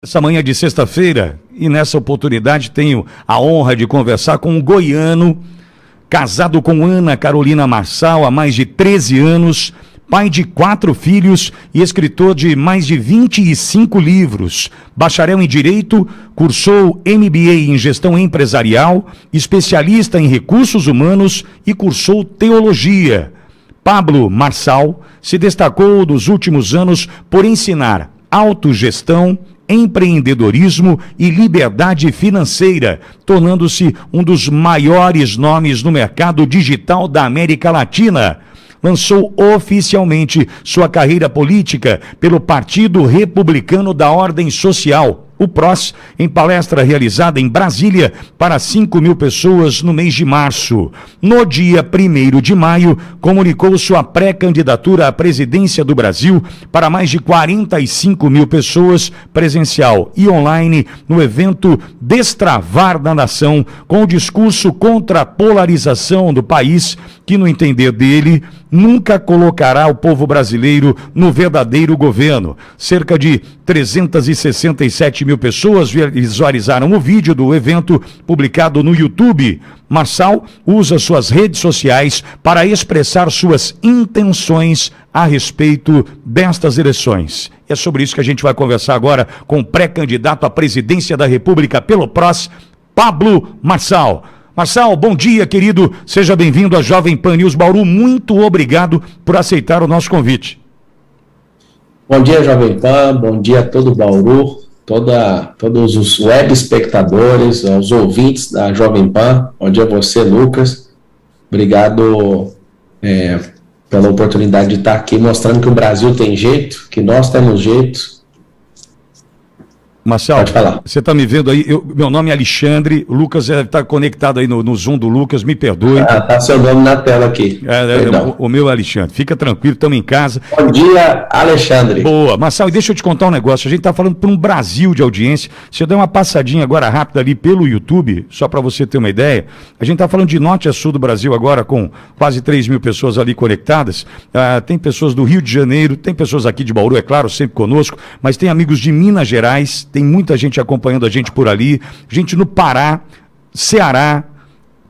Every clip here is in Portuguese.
essa manhã de sexta-feira, e nessa oportunidade tenho a honra de conversar com um goiano, casado com Ana Carolina Marçal há mais de 13 anos, pai de 4 filhos e escritor de mais de 25 livros, bacharel em Direito, cursou MBA em Gestão Empresarial, especialista em Recursos Humanos e cursou Teologia. Pablo Marçal se destacou nos últimos anos por ensinar autogestão, empreendedorismo e liberdade financeira, tornando-se um dos maiores nomes no mercado digital da América Latina. Lançou oficialmente sua carreira política pelo Partido Republicano da Ordem Social, o PROS, em palestra realizada em Brasília para 5.000 pessoas no mês de março. No dia 1º de maio, comunicou sua pré-candidatura à presidência do Brasil para mais de 45.000 pessoas, presencial e online, no evento Destravar da Nação, com o discurso contra a polarização do país, que, no entender dele, nunca colocará o povo brasileiro no verdadeiro governo. Cerca de 367.000 pessoas visualizaram o vídeo do evento publicado no YouTube. Marçal usa suas redes sociais para expressar suas intenções a respeito destas eleições. É sobre isso que a gente vai conversar agora com o pré-candidato à presidência da República pelo PROS, Pablo Marçal. Marçal, bom dia, querido. Seja bem-vindo à Jovem Pan News Bauru. Muito obrigado por aceitar o nosso convite. Bom dia, Jovem Pan. Bom dia a todo Bauru, todos os web espectadores, os ouvintes da Jovem Pan. Bom dia a você, Lucas. Obrigado pela oportunidade de estar aqui mostrando que o Brasil tem jeito, que nós temos jeito. Marçal, você está me vendo aí, meu nome é Alexandre, o Lucas está conectado aí no Zoom do Lucas, me perdoe. Está seu nome na tela aqui. O meu é Alexandre, fica tranquilo, estamos em casa. Bom dia, Alexandre. Boa, Marçal, e deixa eu te contar um negócio, a gente está falando para um Brasil de audiência, se eu der uma passadinha agora rápida ali pelo YouTube, só para você ter uma ideia, a gente está falando de norte a sul do Brasil agora, com quase 3.000 pessoas ali conectadas, tem pessoas do Rio de Janeiro, tem pessoas aqui de Bauru, é claro, sempre conosco, mas tem amigos de Minas Gerais, tem muita gente acompanhando a gente por ali, gente no Pará, Ceará,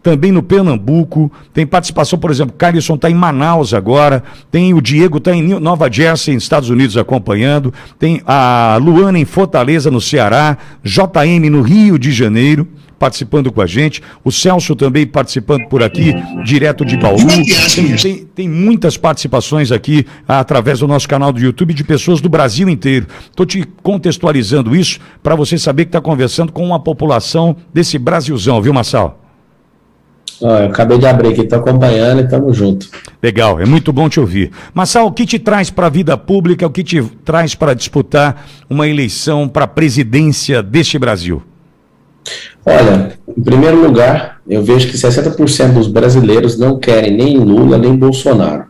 também no Pernambuco, tem participação, por exemplo, Carlson está em Manaus agora, tem o Diego está em Nova Jersey, nos Estados Unidos, acompanhando, tem a Luana em Fortaleza, no Ceará, JM no Rio de Janeiro, participando com a gente, o Celso também participando por aqui, direto de Bauru, tem muitas participações aqui através do nosso canal do YouTube de pessoas do Brasil inteiro. Estou te contextualizando isso para você saber que está conversando com uma população desse Brasilzão, viu, Marçal? Eu acabei de abrir aqui, estou acompanhando e estamos juntos. Legal, é muito bom te ouvir. Marçal, o que te traz para a vida pública, o que te traz para disputar uma eleição para a presidência deste Brasil? Olha, em primeiro lugar, eu vejo que 60% dos brasileiros não querem nem Lula nem Bolsonaro.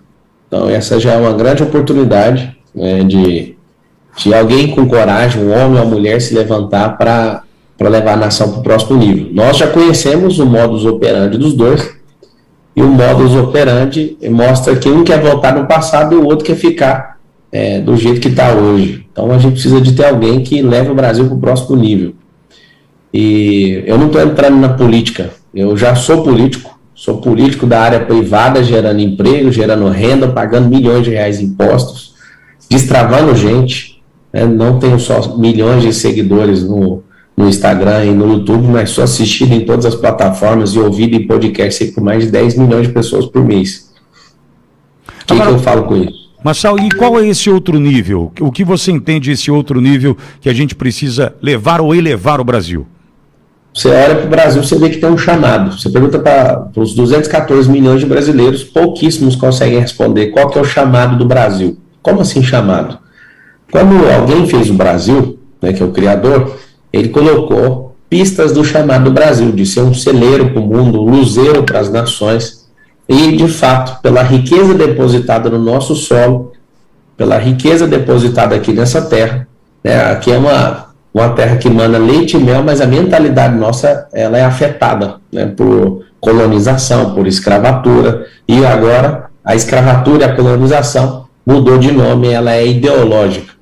Então essa já é uma grande oportunidade, né, de alguém com coragem, um homem ou uma mulher, se levantar para levar a nação para o próximo nível. Nós já conhecemos o modus operandi dos dois, e o modus operandi mostra que um quer voltar no passado e o outro quer ficar do jeito que está hoje. Então a gente precisa de ter alguém que leve o Brasil para o próximo nível. E eu não estou entrando na política, eu já sou político da área privada, gerando emprego, gerando renda, pagando milhões de reais em impostos, destravando gente, né? Não tenho só milhões de seguidores no Instagram e no YouTube, mas sou assistido em todas as plataformas e ouvido em podcast por mais de 10 milhões de pessoas por mês. O que eu falo com isso? Marçal, e qual é esse outro nível? O que você entende esse outro nível que a gente precisa levar ou elevar o Brasil? Você olha para o Brasil, você vê que tem um chamado. Você pergunta para os 214 milhões de brasileiros, pouquíssimos conseguem responder qual que é o chamado do Brasil. Como assim chamado? Quando alguém fez o Brasil, né, que é o criador, ele colocou pistas do chamado do Brasil, de ser um celeiro para o mundo, um luzeiro para as nações. E, de fato, pela riqueza depositada no nosso solo, pela riqueza depositada aqui nessa terra, né, aqui é uma terra que emana leite e mel, mas a mentalidade nossa, ela é afetada, né, por colonização, por escravatura, e agora a escravatura e a colonização mudou de nome, ela é ideológica.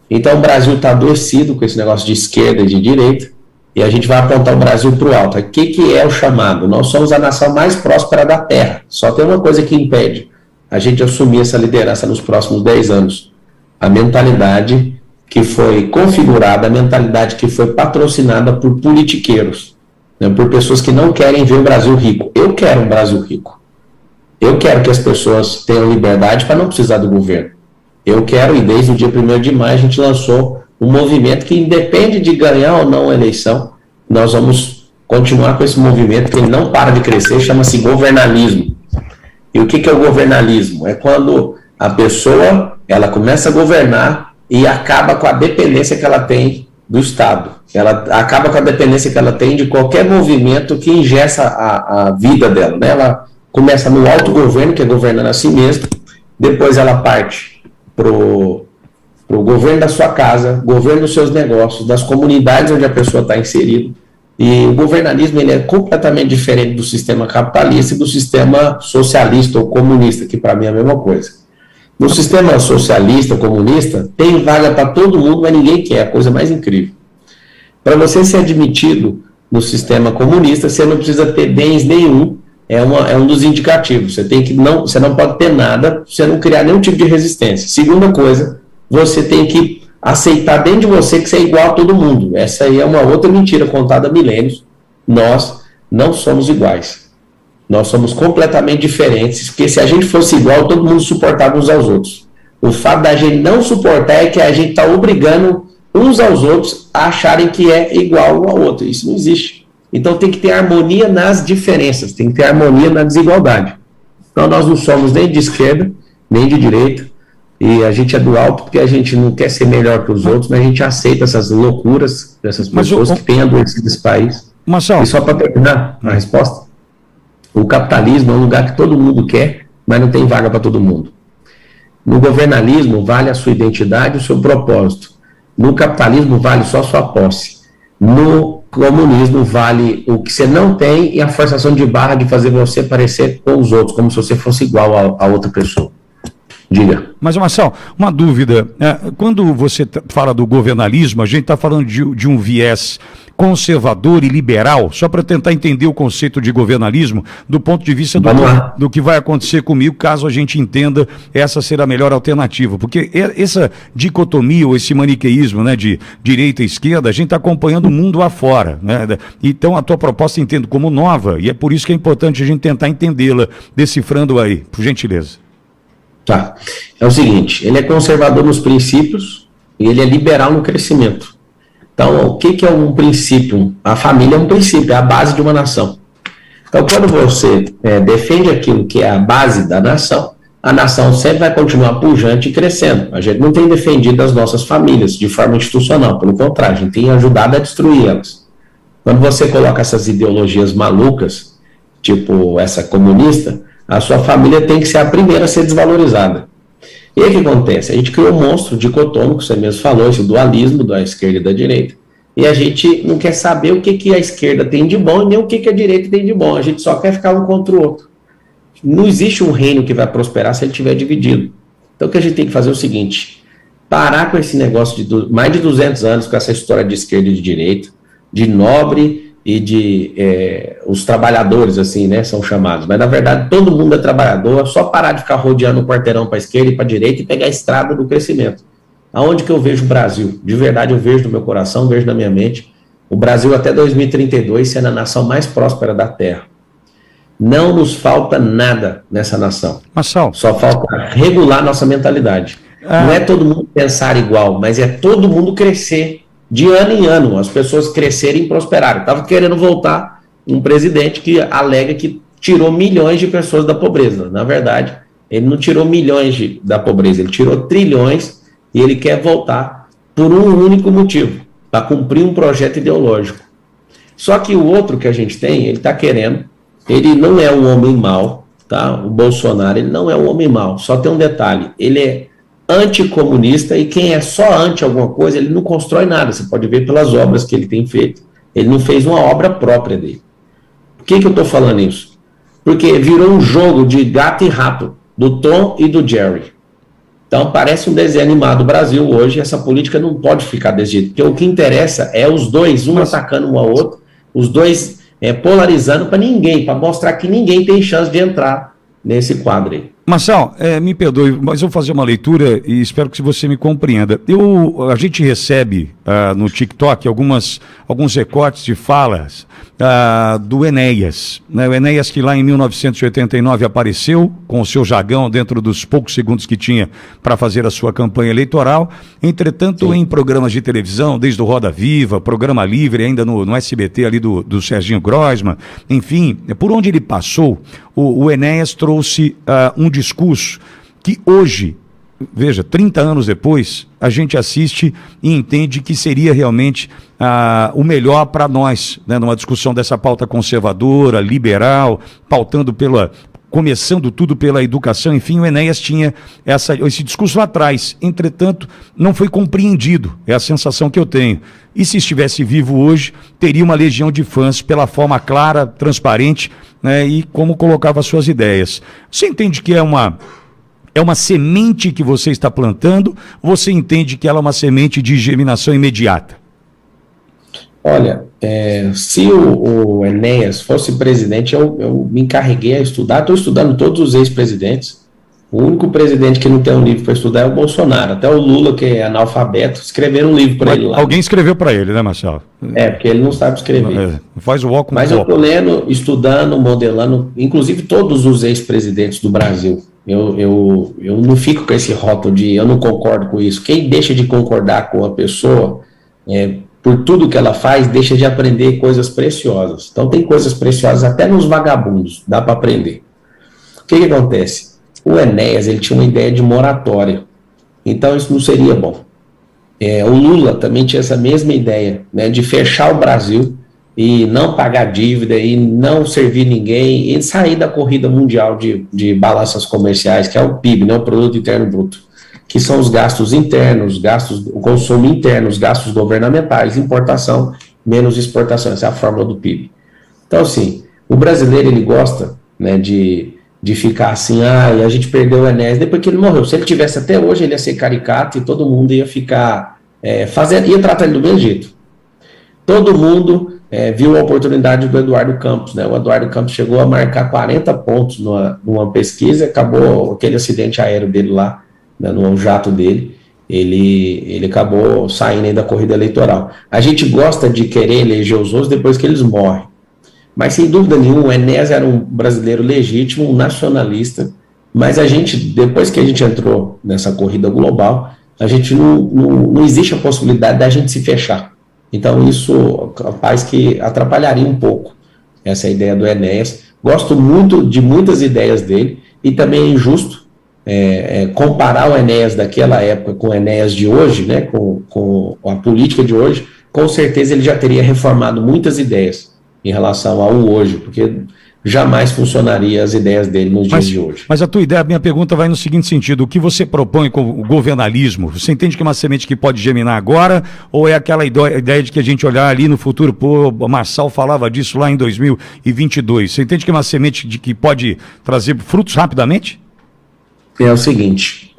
Então o Brasil está adoecido com esse negócio de esquerda e de direita, e a gente vai apontar o Brasil para o alto. O que é o chamado? Nós somos a nação mais próspera da Terra. Só tem uma coisa que impede a gente assumir essa liderança nos próximos 10 anos. A mentalidade que foi configurada, a mentalidade que foi patrocinada por politiqueiros, né, por pessoas que não querem ver o Brasil rico. Eu quero um Brasil rico. Eu quero que as pessoas tenham liberdade para não precisar do governo. Eu quero, e desde o dia 1º de maio a gente lançou um movimento que independe de ganhar ou não a eleição, nós vamos continuar com esse movimento que ele não para de crescer, chama-se governalismo. E o que é o governalismo? É quando a pessoa ela começa a governar e acaba com a dependência que ela tem do Estado. Ela acaba com a dependência que ela tem de qualquer movimento que ingessa a vida dela, né? Ela começa no autogoverno, que é governando a si mesma, depois ela parte para o governo da sua casa, governo dos seus negócios, das comunidades onde a pessoa está inserida. E o governalismo ele é completamente diferente do sistema capitalista e do sistema socialista ou comunista, que para mim é a mesma coisa. No sistema socialista, comunista, tem vaga para todo mundo, mas ninguém quer, a coisa mais incrível. Para você ser admitido no sistema comunista, você não precisa ter bens nenhum, é um dos indicativos. Você não pode ter nada, você não criar nenhum tipo de resistência. Segunda coisa, você tem que aceitar dentro de você que você é igual a todo mundo. Essa aí é uma outra mentira contada há milênios. Nós não somos iguais. Nós somos completamente diferentes, porque se a gente fosse igual, todo mundo suportava uns aos outros. O fato da gente não suportar é que a gente está obrigando uns aos outros a acharem que é igual um ao outro. Isso não existe. Então tem que ter harmonia nas diferenças, tem que ter harmonia na desigualdade. Então nós não somos nem de esquerda, nem de direita, e a gente é do alto porque a gente não quer ser melhor que os outros, mas a gente aceita essas loucuras dessas pessoas que têm adoecido esse país. Marcelo, e só para terminar a resposta, o capitalismo é um lugar que todo mundo quer, mas não tem vaga para todo mundo. No governalismo vale a sua identidade e o seu propósito. No capitalismo vale só a sua posse. No comunismo vale o que você não tem e a forçação de barra de fazer você parecer com os outros, como se você fosse igual a outra pessoa. Diga. Mas, Marcelo, uma dúvida. Quando você fala do governalismo, a gente está falando de um viés conservador e liberal, só para tentar entender o conceito de governalismo do ponto de vista do que vai acontecer comigo, caso a gente entenda essa ser a melhor alternativa. Porque essa dicotomia ou esse maniqueísmo, né, de direita e esquerda, a gente está acompanhando o mundo afora, né? Então a tua proposta eu entendo como nova, e é por isso que é importante a gente tentar entendê-la, decifrando aí, por gentileza. Tá. É o seguinte, ele é conservador nos princípios e ele é liberal no crescimento. Então, o que é um princípio? A família é um princípio, é a base de uma nação. Então, quando você defende aquilo que é a base da nação, a nação sempre vai continuar pujante e crescendo. A gente não tem defendido as nossas famílias de forma institucional, pelo contrário, a gente tem ajudado a destruir elas. Quando você coloca essas ideologias malucas, tipo essa comunista, a sua família tem que ser a primeira a ser desvalorizada. E aí o que acontece? A gente criou um monstro dicotômico, você mesmo falou, esse dualismo da esquerda e da direita, e a gente não quer saber o que a esquerda tem de bom e nem o que a direita tem de bom, a gente só quer ficar um contra o outro. Não existe um reino que vai prosperar se ele estiver dividido. Então o que a gente tem que fazer é o seguinte, parar com esse negócio de mais de 200 anos, com essa história de esquerda e de direita, de nobre e de os trabalhadores, assim, né, são chamados, mas na verdade todo mundo é trabalhador, é só parar de ficar rodeando o quarteirão para a esquerda e para a direita e pegar a estrada do crescimento. Aonde que eu vejo o Brasil? De verdade eu vejo no meu coração, vejo na minha mente, o Brasil até 2032 sendo a nação mais próspera da Terra. Não nos falta nada nessa nação. Marcelo, só falta regular nossa mentalidade. Não é todo mundo pensar igual, mas é todo mundo crescer de ano em ano, as pessoas crescerem e prosperarem. Estava querendo voltar um presidente que alega que tirou milhões de pessoas da pobreza. Na verdade, ele não tirou milhões da pobreza, ele tirou trilhões e ele quer voltar por um único motivo, para cumprir um projeto ideológico. Só que o outro que a gente tem, ele está querendo, ele não é um homem mau, tá? O Bolsonaro, ele não é um homem mau, só tem um detalhe, ele é anticomunista, e quem é só anti alguma coisa, ele não constrói nada, você pode ver pelas obras que ele tem feito, ele não fez uma obra própria dele. Por que eu estou falando isso? Porque virou um jogo de gato e rato, do Tom e do Jerry. Então, parece um desenho animado do Brasil hoje, essa política não pode ficar desse jeito, porque o que interessa é os dois, um atacando um ao outro, os dois polarizando para mostrar que ninguém tem chance de entrar nesse quadro aí. Marçal, me perdoe, mas eu vou fazer uma leitura e espero que você me compreenda. A gente recebe no TikTok alguns recortes de falas do Enéas, né? O Enéas que lá em 1989 apareceu com o seu jargão dentro dos poucos segundos que tinha para fazer a sua campanha eleitoral. Entretanto, sim, em programas de televisão, desde o Roda Viva, Programa Livre, ainda no SBT ali do Serginho Groisman, enfim, por onde ele passou, o Enéas trouxe um discurso que hoje, veja, 30 anos depois, a gente assiste e entende que seria realmente o melhor para nós, né, numa discussão dessa pauta conservadora, liberal, começando tudo pela educação. Enfim, o Enéas tinha esse discurso lá atrás, entretanto, não foi compreendido, é a sensação que eu tenho. E se estivesse vivo hoje, teria uma legião de fãs pela forma clara, transparente, né, e como colocava suas ideias. Você entende que é uma semente que você está plantando? Você entende que ela é uma semente de germinação imediata? Olha, se o Enéas fosse presidente, eu me encarreguei a estudar, estou estudando todos os ex-presidentes. O único presidente que não tem um livro para estudar é o Bolsonaro. Até o Lula, que é analfabeto, escreveram um livro para ele lá. Alguém escreveu para ele, né, Marcelo? Porque ele não sabe escrever. Faz o óculos. Mas eu estou lendo, estudando, modelando, inclusive todos os ex-presidentes do Brasil. Eu não fico com esse rótulo de eu não concordo com isso. Quem deixa de concordar com a pessoa, por tudo que ela faz, deixa de aprender coisas preciosas. Então tem coisas preciosas até nos vagabundos, dá para aprender. O que acontece? O Enéas, ele tinha uma ideia de moratória, então isso não seria bom. O Lula também tinha essa mesma ideia, né, de fechar o Brasil e não pagar dívida e não servir ninguém e sair da corrida mundial de balanças comerciais, que é o PIB, né, o Produto Interno Bruto, que são os gastos internos, o consumo interno, os gastos governamentais, importação menos exportação, essa é a fórmula do PIB. Então, assim, o brasileiro, ele gosta, né, de ficar assim, a gente perdeu o Enéas depois que ele morreu. Se ele tivesse até hoje, ele ia ser caricato e todo mundo ia ficar ia tratar ele do mesmo jeito. Todo mundo viu a oportunidade do Eduardo Campos, né? O Eduardo Campos chegou a marcar 40 pontos numa pesquisa, acabou aquele acidente aéreo dele lá, né, no jato dele, ele acabou saindo aí da corrida eleitoral. A gente gosta de querer eleger os outros depois que eles morrem. Mas, sem dúvida nenhuma, o Enéas era um brasileiro legítimo, um nacionalista, mas depois que a gente entrou nessa corrida global, a gente não existe a possibilidade da gente se fechar. Então, isso capaz que atrapalharia um pouco essa ideia do Enéas. Gosto muito de muitas ideias dele, e também é injusto comparar o Enéas daquela época com o Enéas de hoje, né, com a política de hoje. Com certeza ele já teria reformado muitas ideias em relação ao hoje, porque jamais funcionaria as ideias dele nos dias de hoje. Mas a minha pergunta vai no seguinte sentido: o que você propõe com o governalismo? Você entende que é uma semente que pode germinar agora, ou é aquela ideia de que a gente olhar ali no futuro? O Marçal falava disso lá em 2022. Você entende que é uma semente que pode trazer frutos rapidamente? É o seguinte,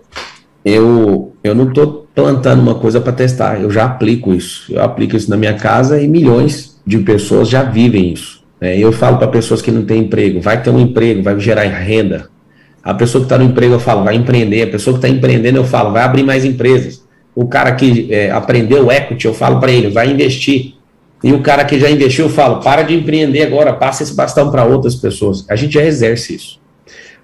eu não estou plantando uma coisa para testar, eu já aplico isso. Eu aplico isso na minha casa e milhões de pessoas já vivem isso. Eu falo para pessoas que não têm emprego, vai ter um emprego, vai gerar renda. A pessoa que está no emprego, eu falo, vai empreender. A pessoa que está empreendendo, eu falo, vai abrir mais empresas. O cara que aprendeu equity, eu falo para ele, vai investir. E o cara que já investiu, eu falo, para de empreender agora, passa esse bastão para outras pessoas. A gente já exerce isso.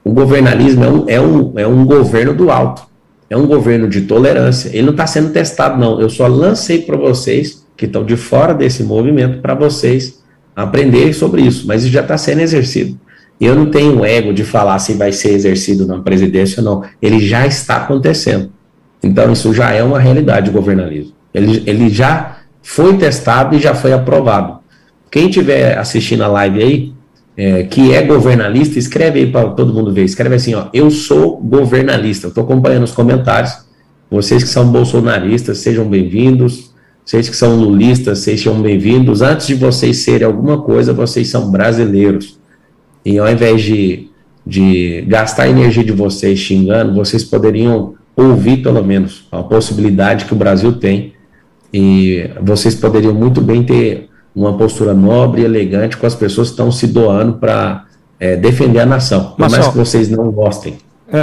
O governalismo é um governo do alto, é um governo de tolerância. Ele não está sendo testado, não. Eu só lancei para vocês que estão de fora desse movimento, para vocês aprenderem sobre isso, mas isso já está sendo exercido. Eu não tenho ego de falar se vai ser exercido na presidência ou não. Ele já está acontecendo. Então, isso já é uma realidade, o governalismo. Ele já foi testado e já foi aprovado. Quem estiver assistindo a live aí, que é governalista, escreve aí para todo mundo ver. Escreve assim, eu sou governalista. Eu estou acompanhando os comentários. Vocês que são bolsonaristas, sejam bem-vindos. Vocês que são lulistas, sejam bem-vindos. Antes de vocês serem alguma coisa, vocês são brasileiros. E ao invés de gastar a energia de vocês xingando, vocês poderiam ouvir pelo menos a possibilidade que o Brasil tem, e vocês poderiam muito bem ter uma postura nobre e elegante com as pessoas que estão se doando para defender a nação, por mais que vocês não gostem.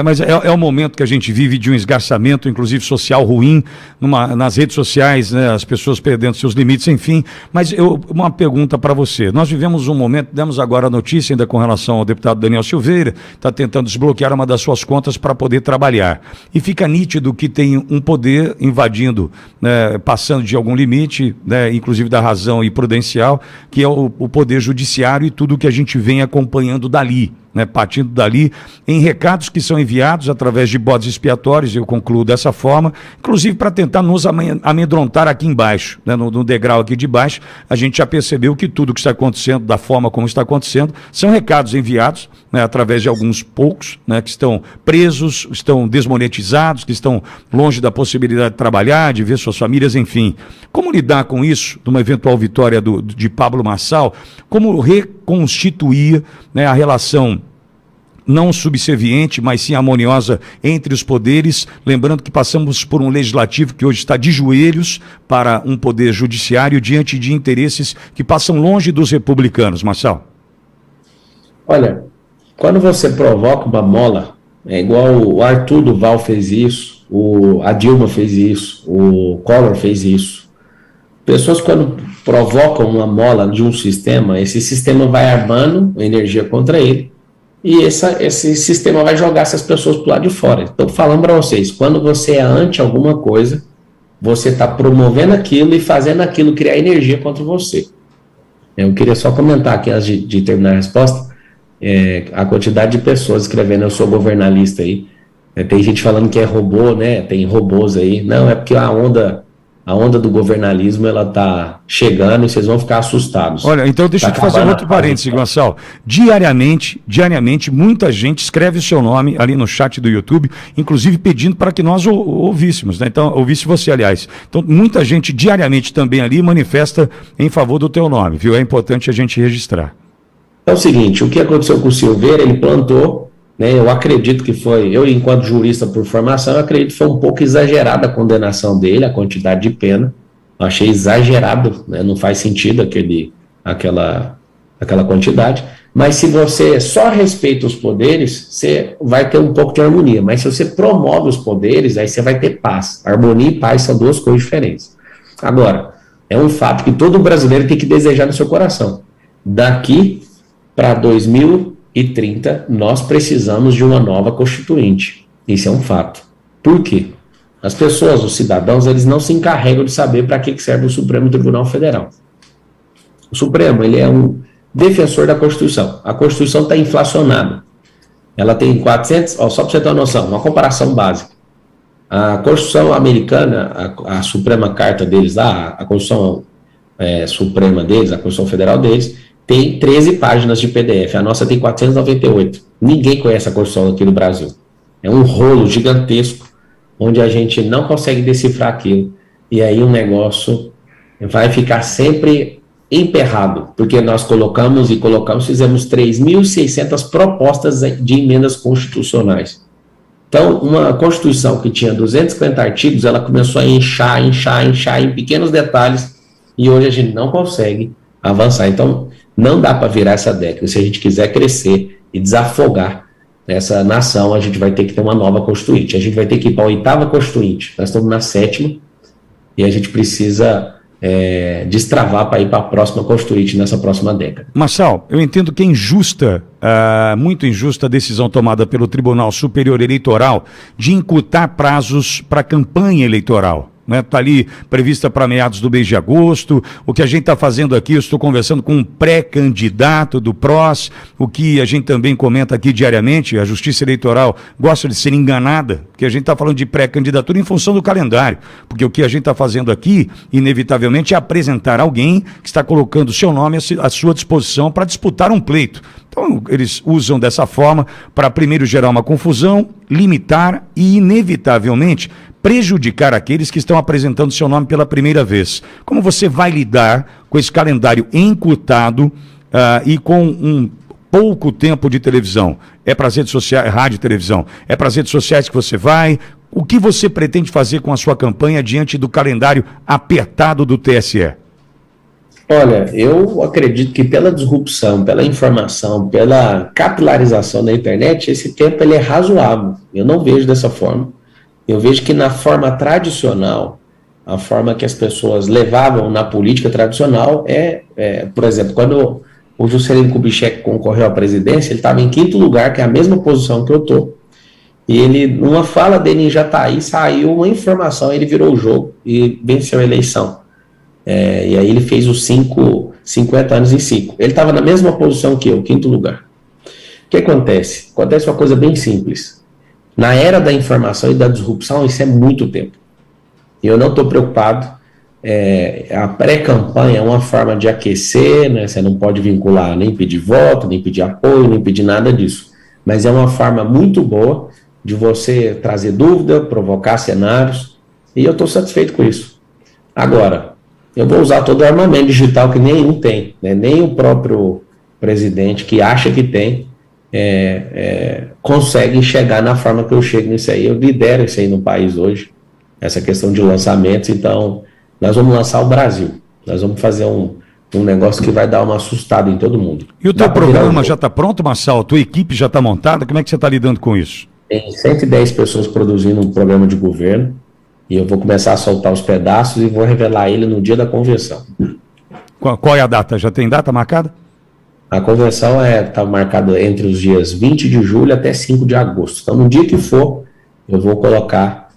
Mas é o momento que a gente vive de um esgarçamento, inclusive social ruim, nas redes sociais, né, as pessoas perdendo seus limites, enfim. Mas uma pergunta para você. Nós vivemos um momento, demos agora a notícia ainda com relação ao deputado Daniel Silveira, está tentando desbloquear uma das suas contas para poder trabalhar. E fica nítido que tem um poder invadindo, né, passando de algum limite, né, inclusive da razão e prudencial, que é o poder judiciário e tudo que a gente vem acompanhando dali. Né, partindo dali, em recados que são enviados através de bodes expiatórios, eu concluo dessa forma, inclusive para tentar nos amedrontar aqui embaixo, né, no degrau aqui de baixo, a gente já percebeu que tudo que está acontecendo, da forma como está acontecendo, são recados enviados, né, através de alguns poucos, né, que estão presos, estão desmonetizados, que estão longe da possibilidade de trabalhar, de ver suas famílias, enfim. Como lidar com isso, de uma eventual vitória de Pablo Marçal, como reconstituir, né, a relação não subserviente, mas sim harmoniosa entre os poderes, lembrando que passamos por um legislativo que hoje está de joelhos para um poder judiciário diante de interesses que passam longe dos republicanos, Marçal. Olha, quando você provoca uma mola, é igual o Arthur Duval fez isso, a Dilma fez isso, o Collor fez isso. Pessoas quando provocam uma mola de um sistema, esse sistema vai armando energia contra ele, e esse sistema vai jogar essas pessoas para o lado de fora. Estou falando para vocês, quando você é anti alguma coisa, você está promovendo aquilo e fazendo aquilo criar energia contra você. Eu queria só comentar aqui, antes de terminar a resposta, a quantidade de pessoas escrevendo, eu sou governalista aí, tem gente falando que é robô, né? Tem robôs aí. Não, é porque a onda do governalismo, ela está chegando e vocês vão ficar assustados. Olha, então deixa eu te fazer outro parênteses, Gonçalo. Diariamente, muita gente escreve o seu nome ali no chat do YouTube, inclusive pedindo para que nós ouvíssemos, né? Então, ouvisse você, aliás. Então, muita gente diariamente também ali manifesta em favor do teu nome, viu? É importante a gente registrar. É o seguinte, o que aconteceu com o Silveira, ele plantou, né, eu acredito que foi, eu enquanto jurista por formação, eu acredito que foi um pouco exagerada a condenação dele, a quantidade de pena, eu achei exagerado, né, não faz sentido aquela quantidade, mas se você só respeita os poderes, você vai ter um pouco de harmonia, mas se você promove os poderes, aí você vai ter paz. Harmonia e paz são duas coisas diferentes. Agora, é um fato que todo brasileiro tem que desejar no seu coração. Daqui para 2030, nós precisamos de uma nova Constituinte. Isso é um fato. Por quê? As pessoas, os cidadãos, eles não se encarregam de saber para que serve o Supremo Tribunal Federal. O Supremo, ele é um defensor da Constituição. A Constituição está inflacionada. Ela tem 400... só para você ter uma noção, uma comparação básica. A Constituição americana, a Suprema Carta deles lá, a Constituição Suprema deles, a Constituição Federal deles, tem 13 páginas de PDF, a nossa tem 498. Ninguém conhece a Constituição aqui no Brasil. É um rolo gigantesco, onde a gente não consegue decifrar aquilo, e aí o negócio vai ficar sempre emperrado, porque nós fizemos 3.600 propostas de emendas constitucionais. Então, uma Constituição que tinha 250 artigos, ela começou a inchar em pequenos detalhes, e hoje a gente não consegue avançar. Então, não dá para virar essa década. Se a gente quiser crescer e desafogar essa nação, a gente vai ter que ter uma nova Constituinte. A gente vai ter que ir para a 8ª Constituinte. Nós estamos na 7ª e a gente precisa destravar para ir para a próxima Constituinte nessa próxima década. Marçal, eu entendo que é injusta, muito injusta a decisão tomada pelo Tribunal Superior Eleitoral de encurtar prazos para a campanha eleitoral. Está ali prevista para meados do mês de agosto. O que a gente está fazendo aqui, eu estou conversando com um pré-candidato do PROS, o que a gente também comenta aqui diariamente, a Justiça Eleitoral gosta de ser enganada, porque a gente está falando de pré-candidatura em função do calendário, porque o que a gente está fazendo aqui, inevitavelmente, é apresentar alguém que está colocando o seu nome à sua disposição para disputar um pleito. Então, eles usam dessa forma para, primeiro, gerar uma confusão, limitar e, inevitavelmente, prejudicar aqueles que estão apresentando seu nome pela primeira vez. Como você vai lidar com esse calendário encurtado e com um pouco tempo de televisão? É para as redes sociais, rádio e televisão? É para as redes sociais que você vai? O que você pretende fazer com a sua campanha diante do calendário apertado do TSE? Olha, eu acredito que pela disrupção, pela informação, pela capilarização da internet, esse tempo ele é razoável. Eu não vejo dessa forma. Eu vejo que na forma tradicional, a forma que as pessoas levavam na política tradicional por exemplo, quando o Juscelino Kubitschek concorreu à presidência, ele estava em 5º lugar, que é a mesma posição que eu estou, e ele, numa fala dele em Jataí, saiu uma informação, ele virou o jogo e venceu a eleição. E aí ele fez os 50 anos em 5. Ele estava na mesma posição que eu, 5º lugar. O que acontece? Acontece uma coisa bem simples. Na era da informação e da disrupção, isso é muito tempo. E eu não estou preocupado. A pré-campanha é uma forma de aquecer, né? Você não pode vincular, nem pedir voto, nem pedir apoio, nem pedir nada disso. Mas é uma forma muito boa de você trazer dúvida, provocar cenários, e eu estou satisfeito com isso. Agora, eu vou usar todo o armamento digital que nenhum tem, né? Nem o próprio presidente, que acha que tem, consegue chegar na forma que eu chego nisso aí. Eu lidero isso aí no país hoje, essa questão de lançamentos. Então, nós vamos lançar o Brasil, nós vamos fazer um negócio que vai dar uma assustada em todo mundo. E o teu programa já está pronto, Marçal? A tua equipe já está montada? Como é que você está lidando com isso? Tem 110 pessoas produzindo um programa de governo, e eu vou começar a soltar os pedaços e vou revelar ele no dia da convenção. Qual é a data? Já tem data marcada? A convenção está marcada entre os dias 20 de julho até 5 de agosto. Então, no dia que for, eu vou colocar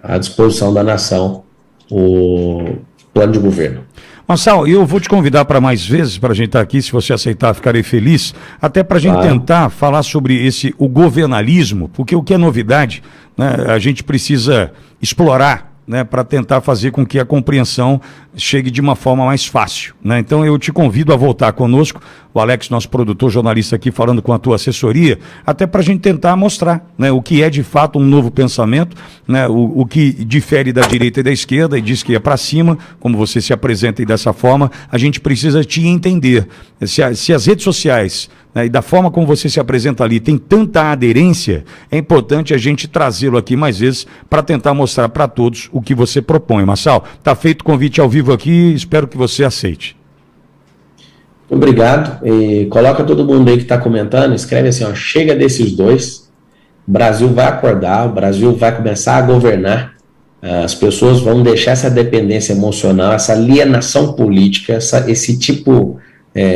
à disposição da nação o plano de governo. Marçal, eu vou te convidar para mais vezes, para a gente estar aqui, se você aceitar, ficarei feliz, até para a gente tentar falar sobre o governalismo, porque o que é novidade, né, a gente precisa explorar, né, para tentar fazer com que a compreensão chegue de uma forma mais fácil, né? Então eu te convido a voltar conosco, o Alex, nosso produtor, jornalista aqui, falando com a tua assessoria, até para a gente tentar mostrar, né, o que é de fato um novo pensamento, né, o que difere da direita e da esquerda, e diz que é para cima, como você se apresenta e dessa forma, a gente precisa te entender. Se as redes sociais, né, e da forma como você se apresenta ali tem tanta aderência, é importante a gente trazê-lo aqui mais vezes para tentar mostrar para todos o que você propõe. Marçal, está feito o convite ao vivo aqui, espero que você aceite. Obrigado, e coloca todo mundo aí que está comentando, escreve assim, chega desses dois, o Brasil vai acordar, o Brasil vai começar a governar, as pessoas vão deixar essa dependência emocional, essa alienação política, esse tipo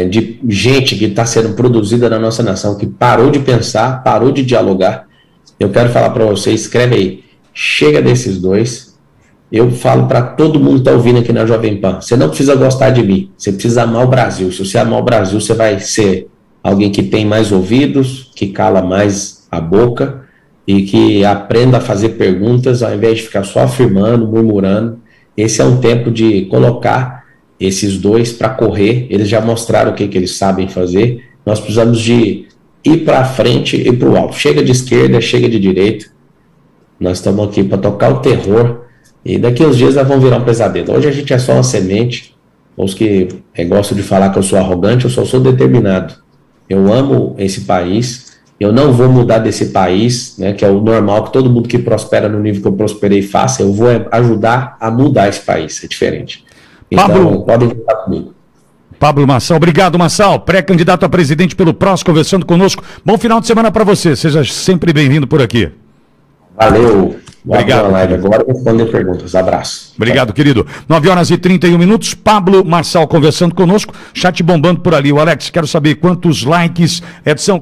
de gente que está sendo produzida na nossa nação, que parou de pensar, parou de dialogar. Eu quero falar para você, escreve aí, chega desses dois. Eu falo para todo mundo que está ouvindo aqui na Jovem Pan, você não precisa gostar de mim, você precisa amar o Brasil. Se você amar o Brasil, você vai ser alguém que tem mais ouvidos, que cala mais a boca e que aprenda a fazer perguntas ao invés de ficar só afirmando, murmurando. Esse é um tempo de colocar esses dois para correr. Eles já mostraram o que eles sabem fazer. Nós precisamos de ir para frente e para o alto. Chega de esquerda, chega de direita. Nós estamos aqui para tocar o terror. E daqui a uns dias nós vamos virar um pesadelo. Hoje a gente é só uma semente. Os que gostam de falar que eu sou arrogante, eu só sou determinado. Eu amo esse país. Eu não vou mudar desse país, né, que é o normal, que todo mundo que prospera no nível que eu prosperei faça. Eu vou ajudar a mudar esse país. É diferente. Então, Pablo, podem contar comigo. Pablo Marçal, obrigado, Marçal, pré-candidato a presidente pelo PROS, conversando conosco. Bom final de semana para você, seja sempre bem-vindo por aqui. Valeu. Obrigado. Live agora vou responder perguntas. Abraço. Obrigado, querido. 9h31, Pablo Marçal conversando conosco, chat bombando por ali. O Alex, quero saber quantos likes, Edson.